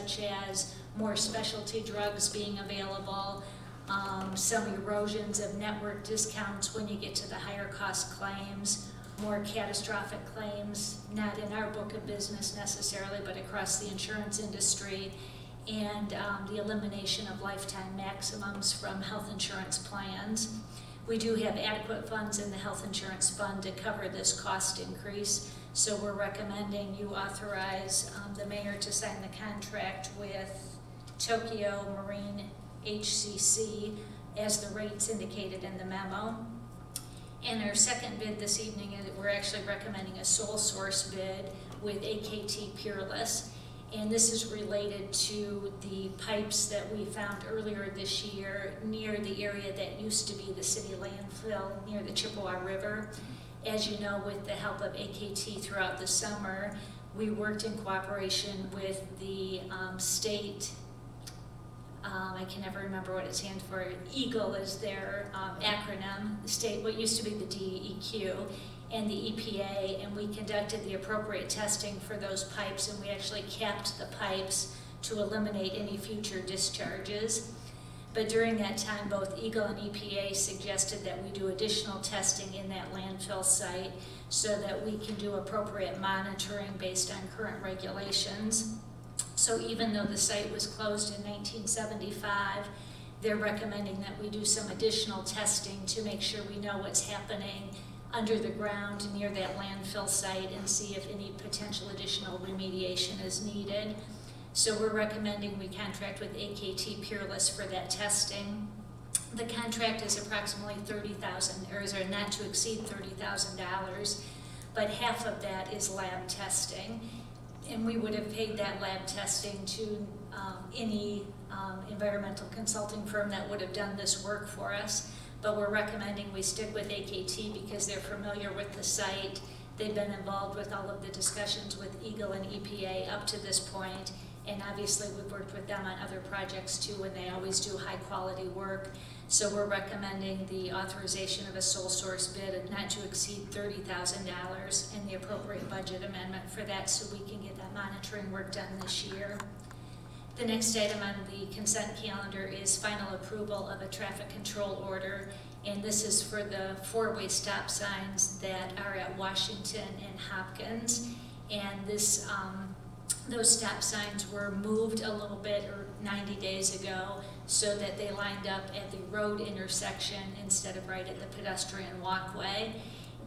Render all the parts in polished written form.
such as more specialty drugs being available, some erosions of network discounts when you get to the higher cost claims, more catastrophic claims, not in our book of business necessarily, but across the insurance industry, and the elimination of lifetime maximums from health insurance plans. We do have adequate funds in the health insurance fund to cover this cost increase, so we're recommending you authorize the mayor to sign the contract with Tokyo Marine HCC as the rates indicated in the memo. And our second bid this evening, we're actually recommending a sole source bid with AKT Peerless. And this is related to the pipes that we found earlier this year near the area that used to be the city landfill near the Chippewa River. As you know, with the help of AKT throughout the summer, we worked in cooperation with the state, I can never remember what it stands for, EAGLE is their acronym, the state, what used to be the DEQ, and the EPA, and we conducted the appropriate testing for those pipes, and we actually capped the pipes to eliminate any future discharges. But during that time, both EAGLE and EPA suggested that we do additional testing in that landfill site so that we can do appropriate monitoring based on current regulations. So even though the site was closed in 1975, they're recommending that we do some additional testing to make sure we know what's happening under the ground near that landfill site and see if any potential additional remediation is needed. So we're recommending we contract with AKT Peerless for that testing. The contract is approximately $30,000, or not to exceed $30,000, but half of that is lab testing. And we would have paid that lab testing to any environmental consulting firm that would have done this work for us. But we're recommending we stick with AKT because they're familiar with the site. They've been involved with all of the discussions with EAGLE and EPA up to this point. And obviously we've worked with them on other projects too, and they always do high quality work. So we're recommending the authorization of a sole source bid of not to exceed $30,000 and the appropriate budget amendment for that so we can get that monitoring work done this year. The next item on the consent calendar is final approval of a traffic control order, and this is for the four-way stop signs that are at Washington and Hopkins. And this, those stop signs were moved a little bit 90 days ago so that they lined up at the road intersection instead of right at the pedestrian walkway.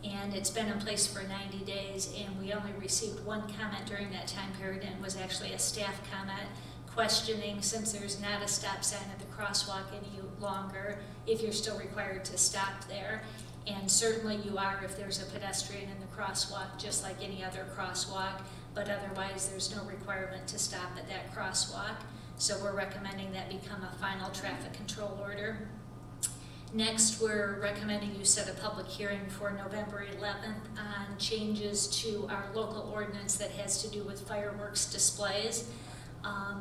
And it's been in place for 90 days, and we only received one comment during that time period, and it was actually a staff comment questioning, since there's not a stop sign at the crosswalk any longer, if you're still required to stop there. And certainly you are if there's a pedestrian in the crosswalk, just like any other crosswalk, but otherwise there's no requirement to stop at that crosswalk. So we're recommending that become a final traffic control order. Next, we're recommending you set a public hearing for November 11th on changes to our local ordinance that has to do with fireworks displays.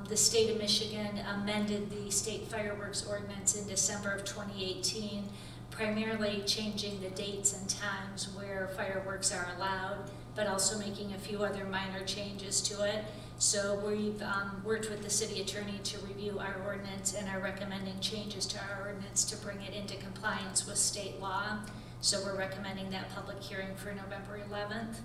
The state of Michigan amended the state fireworks ordinance in December of 2018, primarily changing the dates and times where fireworks are allowed, but also making a few other minor changes to it. So we've worked with the city attorney to review our ordinance and are recommending changes to our ordinance to bring it into compliance with state law. So we're recommending that public hearing for November 11th.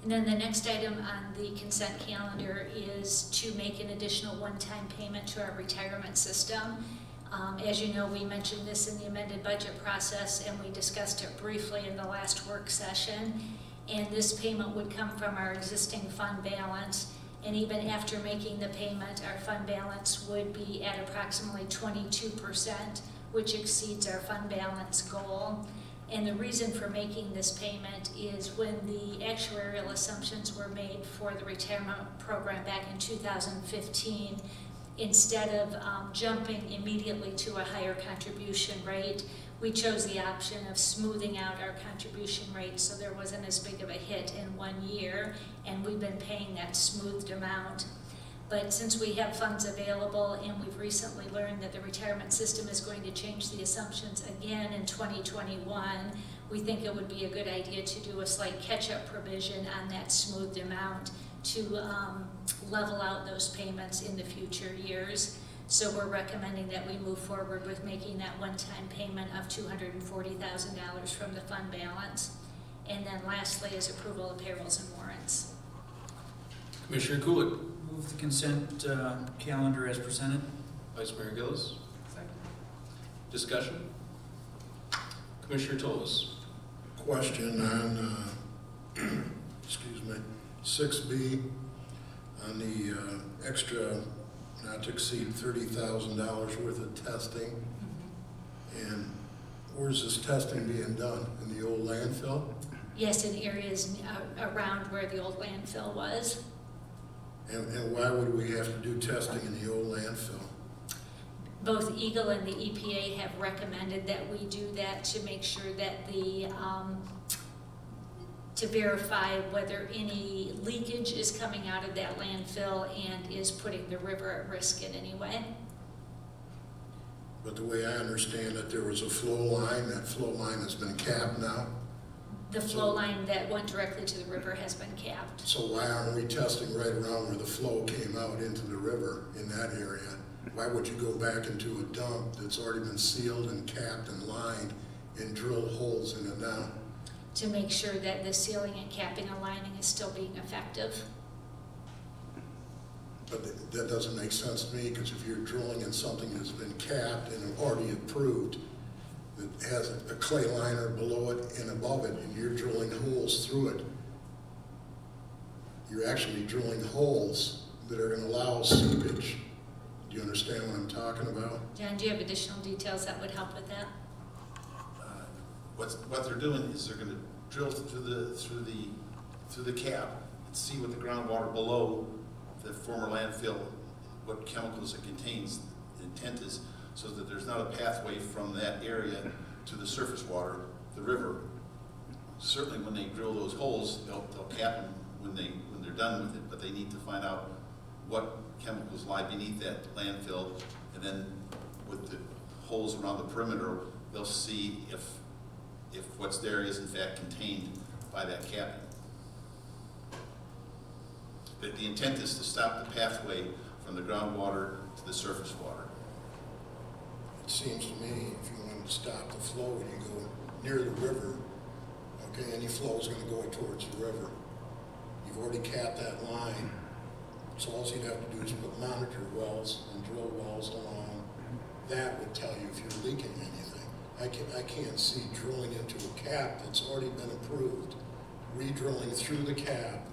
And then the next item on the consent calendar is to make an additional one-time payment to our retirement system. As you know, we mentioned this in the amended budget process, and we discussed it briefly in the last work session. And this payment would come from our existing fund balance. And even after making the payment, our fund balance would be at approximately 22%, which exceeds our fund balance goal. And the reason for making this payment is when the actuarial assumptions were made for the retirement program back in 2015, instead of jumping immediately to a higher contribution rate, we chose the option of smoothing out our contribution rate so there wasn't as big of a hit in 1 year, and we've been paying that smoothed amount. But since we have funds available and we've recently learned that the retirement system is going to change the assumptions again in 2021, we think it would be a good idea to do a slight catch-up provision on that smoothed amount to level out those payments in the future years. So we're recommending that we move forward with making that one-time payment of $240,000 from the fund balance. And then lastly is approval of payrolls and warrants. Commissioner Kulik. Move the consent calendar as presented. Vice Mayor Gillis. Discussion? Commissioner Toles. Question on, excuse me, 6B, on the extra not to exceed $30,000 worth of testing. And where's this testing being done? In the old landfill? Yes, in areas around where the old landfill was. And why would we have to do testing in the old landfill? Both Eagle and the EPA have recommended that we do that to make sure that to verify whether any leakage is coming out of that landfill and is putting the river at risk in any way. But the way I understand it, there was a flow line. That flow line has been capped now. The flow line that went directly to the river has been capped. So why aren't we testing right around where the flow came out into the river in that area? Why would you go back into a dump that's already been sealed and capped and lined and drill holes in it now? To make sure that the sealing and capping and lining is still being effective. But that doesn't make sense to me, because if you're drilling in something that's been capped and already approved, that has a clay liner below it and above it, and you're drilling holes through it, you're actually drilling holes that are going to allow seepage. Do you understand what I'm talking about? John, do you have additional details that would help with that? What they're doing is they're going to drill through the cap and see what the groundwater below the former landfill, what chemicals it contains. The intent is so that there's not a pathway from that area to the surface water, the river. Certainly, when they drill those holes, they'll cap them when they're done with it. But they need to find out what chemicals lie beneath that landfill, and then with the holes around the perimeter, they'll see if what's there is in fact contained by that capping. But the intent is to stop the pathway from the groundwater to the surface water. It seems to me if you want to stop the flow and you go near the river, okay, any flow is going to go towards the river. You've already capped that line. So all you'd have to do is put monitor wells and drill wells along. That would tell you if you're leaking anything. I can't see drilling into a cap that's already been approved, re-drilling through the cap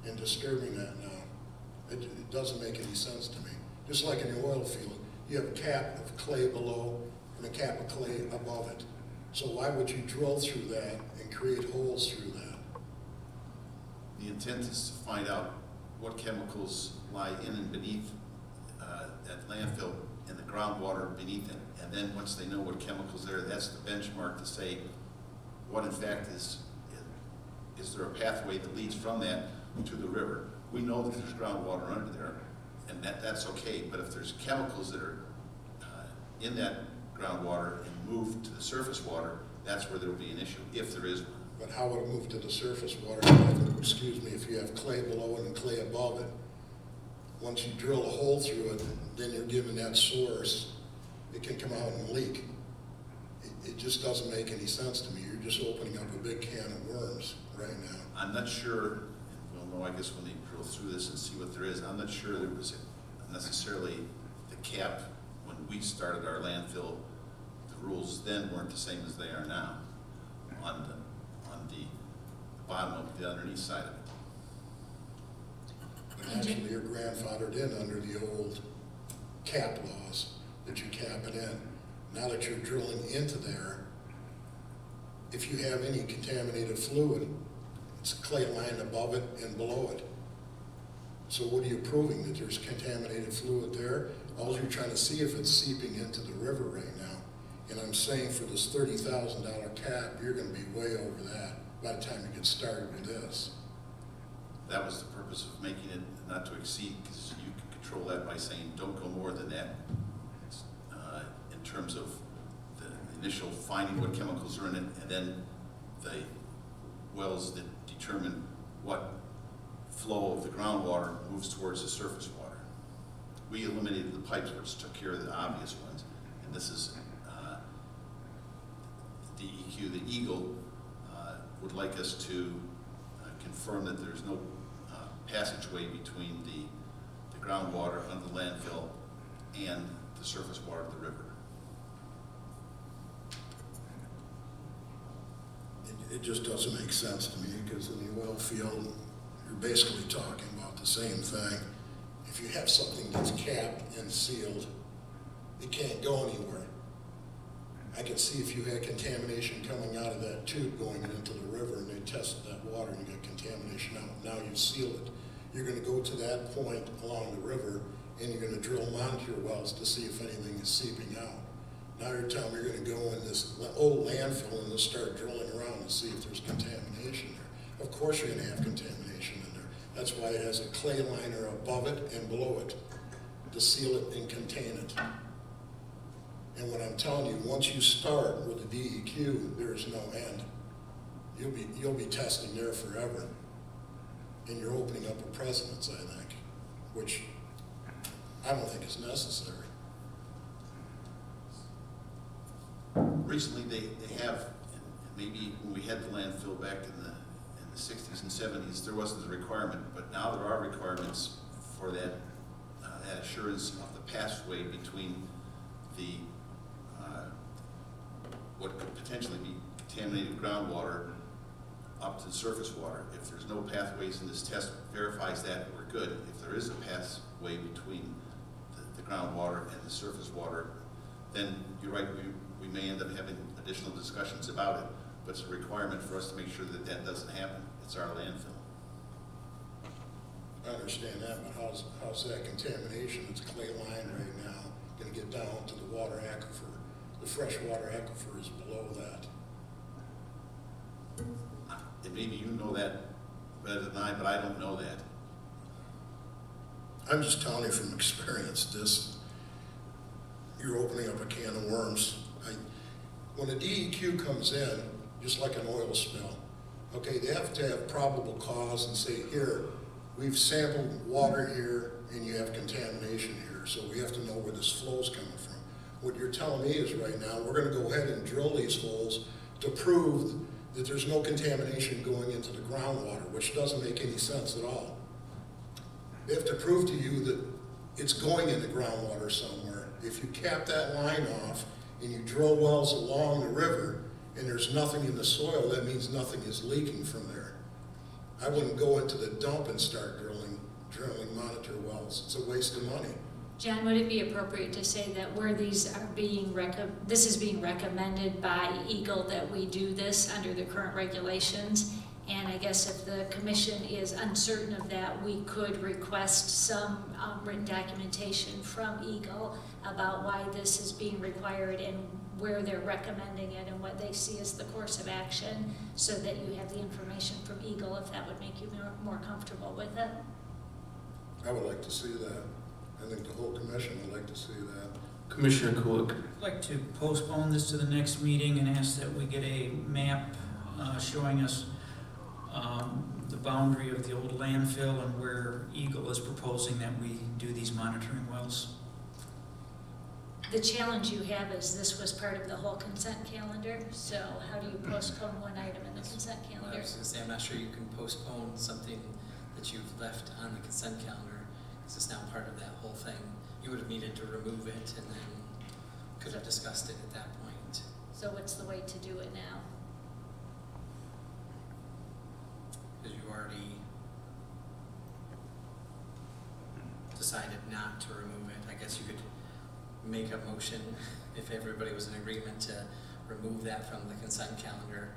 and disturbing that now. It doesn't make any sense to me. Just like in the oil field, you have a cap of clay below and a cap of clay above it. So why would you drill through that and create holes through that? The intent is to find out what chemicals lie in and beneath that landfill and the groundwater beneath it. And then once they know what chemicals there, that's the benchmark to say what in fact is there a pathway that leads from that to the river. We know that there's groundwater under there, and that's okay. But if there's chemicals that are in that groundwater and move to the surface water, that's where there will be an issue, if there is one. But how would it move to the surface water? Excuse me, if you have clay below it and clay above it, once you drill a hole through it, then you're given that source, it can come out and leak. It just doesn't make any sense to me. You're just opening up a big can of worms right now. I'm not sure, and we'll know I guess when they drill through this and see what there is, I'm not sure there was necessarily the cap when we started our landfill. The rules then weren't the same as they are now on the bottom of the underneath side of it. But actually, you're grandfathered in under the old cap laws that you cap it in. Now that you're drilling into there, if you have any contaminated fluid, it's clay lined above it and below it. So what are you proving, that there's contaminated fluid there? All you're trying to see if it's seeping into the river right now. And I'm saying for this $30,000 cap, you're going to be way over that by the time you get started with this. That was the purpose of making it not to exceed, because you can control that by saying don't go more than that. In terms of the initial finding what chemicals are in it, and then the wells that determine what flow of the groundwater moves towards the surface water. We eliminated the pipes, which took care of the obvious ones, and this is DEQ. The Eagle would like us to confirm that there's no passageway between the groundwater under the landfill and the surface water of the river. It just doesn't make sense to me, because in the oil field, you're basically talking about the same thing. If you have something that's capped and sealed, it can't go anywhere. I could see if you had contamination coming out of that tube going into the river, and they tested that water and you got contamination out. Now you seal it. You're gonna go to that point along the river, and you're gonna drill monitor wells to see if anything is seeping out. Now you're telling me you're gonna go in this old landfill and just start drilling around to see if there's contamination there. Of course you're gonna have contamination in there. That's why it has a clay liner above it and below it to seal it and contain it. And what I'm telling you, once you start with the DEQ, there's no end. You'll be testing there forever. And you're opening up a precedence, I think, which I don't think is necessary. Recently, they have, and maybe when we had the landfill back in the 60s and 70s, there wasn't a requirement, but now there are requirements for that assurance of the pathway between the what could potentially be contaminated groundwater up to the surface water. If there's no pathways and this test verifies that, we're good. If there is a pathway between the groundwater and the surface water, then you're right, we may end up having additional discussions about it, but it's a requirement for us to make sure that that doesn't happen. It's our landfill. I understand that, but how's that contamination? It's clay line right now, gonna get down to the water aquifer. The freshwater aquifer is below that. And maybe you know that better than I, but I don't know that. I'm just telling you from experience, you're opening up a can of worms. When a DEQ comes in, just like an oil spill, okay, they have to have probable cause and say, here, we've sampled water here and you have contamination here, so we have to know where this flow's coming from. What you're telling me is right now, we're gonna go ahead and drill these holes to prove that there's no contamination going into the groundwater, which doesn't make any sense at all. They have to prove to you that it's going in the groundwater somewhere. If you cap that line off and you drill wells along the river and there's nothing in the soil, that means nothing is leaking from there. I wouldn't go into the dump and start drilling monitor wells. It's a waste of money. John, would it be appropriate to say that where these are this is being recommended by Eagle, that we do this under the current regulations? And I guess if the commission is uncertain of that, we could request some written documentation from Eagle about why this is being required and where they're recommending it and what they see as the course of action, so that you have the information from Eagle, if that would make you more comfortable with it. I would like to see that. I think the whole commission would like to see that. Commissioner Kulik. I'd like to postpone this to the next meeting and ask that we get a map showing us the boundary of the old landfill and where Eagle is proposing that we do these monitoring wells. The challenge you have is this was part of the whole consent calendar, so how do you postpone one item in the consent I calendar? was gonna say, I'm not sure you can postpone something that you've left on the consent calendar, because it's now part of that whole thing. You would have needed to remove it and then could have discussed it at that point. So what's the way to do it now? Because you already decided not to remove it. I guess you could make a motion, if everybody was in agreement, to remove that from the consent calendar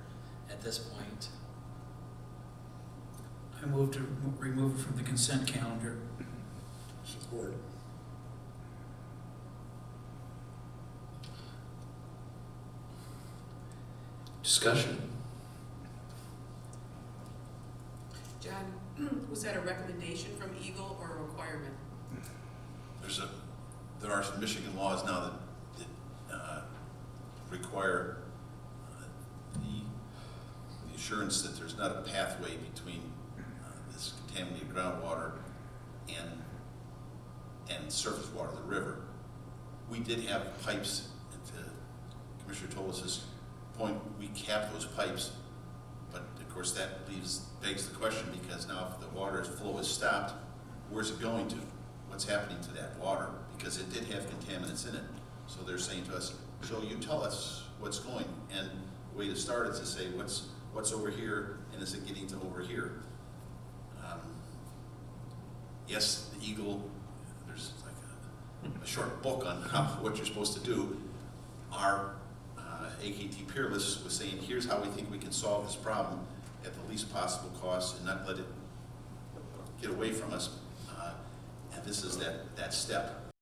at this point. I move to remove it from the consent calendar. Support. Discussion. John, was that a recommendation from Eagle or a requirement? There are some Michigan laws now that require the assurance that there's not a pathway between this contaminated groundwater and surface water, the river. We did have pipes, and Commissioner Tolus's point, we capped those pipes, but of course that begs the question, because now if the water flow is stopped, where's it going to? What's happening to that water? Because it did have contaminants in it. So they're saying to us, so you tell us what's going, and the way to start is to say, what's over here, and is it getting to over here? Yes, the Eagle, there's like a short book on what you're supposed to do. Our AKT Peerless was saying, here's how we think we can solve this problem at the least possible cost and not let it get away from us. And this is that step.